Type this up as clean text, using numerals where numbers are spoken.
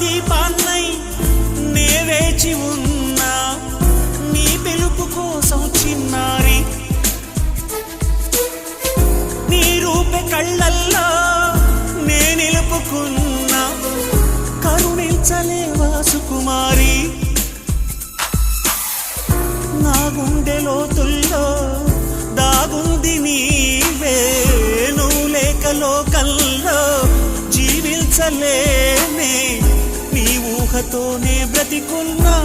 దీపాన్నై నే వేచి ఉన్నా నీ పిలుపు కోసం చిన్నారి నీ రూపే కళ్ళల్లో నే నిలుపుకున్నా కరుణించలేవా సుకుమారి నా గుండె లోతుల్లో దాగుంది నీవే నువ్వు లేక లోకల్లో జీవించలేనే నీ ఊహతోనే బ్రతికున్నా